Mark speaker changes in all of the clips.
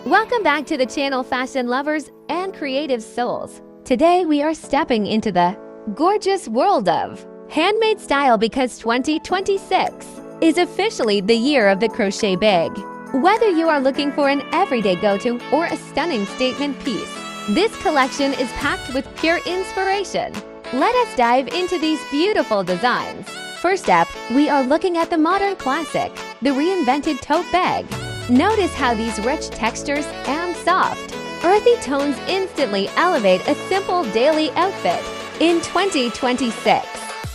Speaker 1: Welcome back to the channel, fashion lovers and creative souls. Today we are stepping into the gorgeous world of handmade style because 2026 is officially the year of the crochet bag. Whether you are looking for an everyday go-to or a stunning statement piece, this collection is packed with pure inspiration. Let us dive into these beautiful designs. First up, we are looking at the modern classic, the reinvented tote bag. Notice how these rich textures and soft, earthy tones instantly elevate a simple daily outfit. In 2026,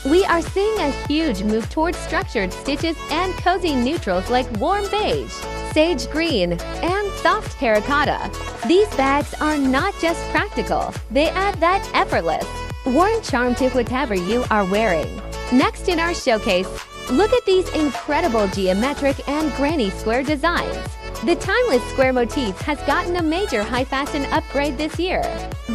Speaker 1: we are seeing a huge move towards structured stitches and cozy neutrals like warm beige, sage green, and soft terracotta. These bags are not just practical, they add that effortless, warm charm to whatever you are wearing. Next in our showcase, look at these incredible geometric and granny square designs. The timeless square motif has gotten a major high fashion upgrade this year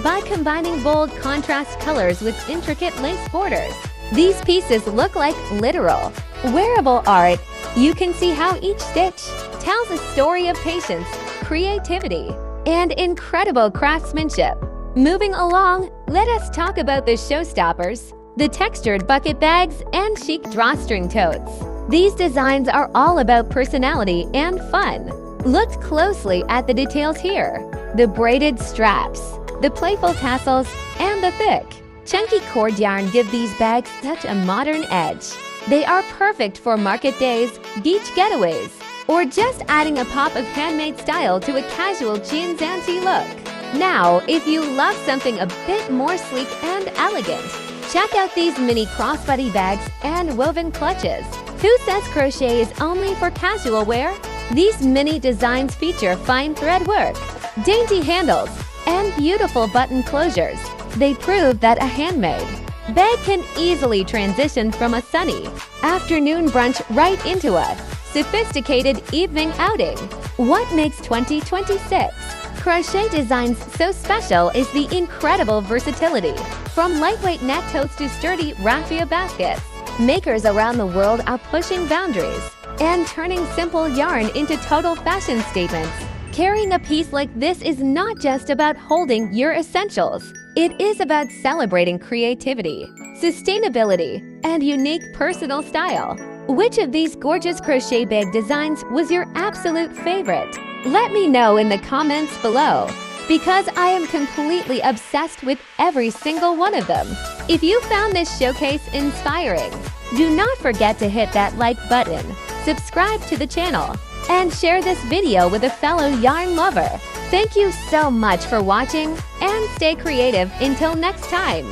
Speaker 1: by combining bold contrast colors with intricate lace borders. These pieces look like literal, wearable art. You can see how each stitch tells a story of patience, creativity, and incredible craftsmanship. Moving along, let us talk about the showstoppers, the textured bucket bags and chic drawstring totes. These designs are all about personality and fun. Look closely at the details here. The braided straps, the playful tassels, and the thick, chunky cord yarn give these bags such a modern edge. They are perfect for market days, beach getaways, or just adding a pop of handmade style to a casual jeans and tee look. Now, if you love something a bit more sleek and elegant, check out these mini crossbody bags and woven clutches. Who says crochet is only for casual wear? These mini designs feature fine thread work, dainty handles, and beautiful button closures. They prove that a handmade bag can easily transition from a sunny afternoon brunch right into a sophisticated evening outing. What makes 2026 crochet designs so special is the incredible versatility. From lightweight net totes to sturdy raffia baskets, makers around the world are pushing boundaries and turning simple yarn into total fashion statements. Carrying a piece like this is not just about holding your essentials. It is about celebrating creativity, sustainability, and unique personal style. Which of these gorgeous crochet bag designs was your absolute favorite? Let me know in the comments below, because I am completely obsessed with every single one of them. If you found this showcase inspiring, do not forget to hit that like button, subscribe to the channel, and share this video with a fellow yarn lover. Thank you so much for watching, and stay creative until next time.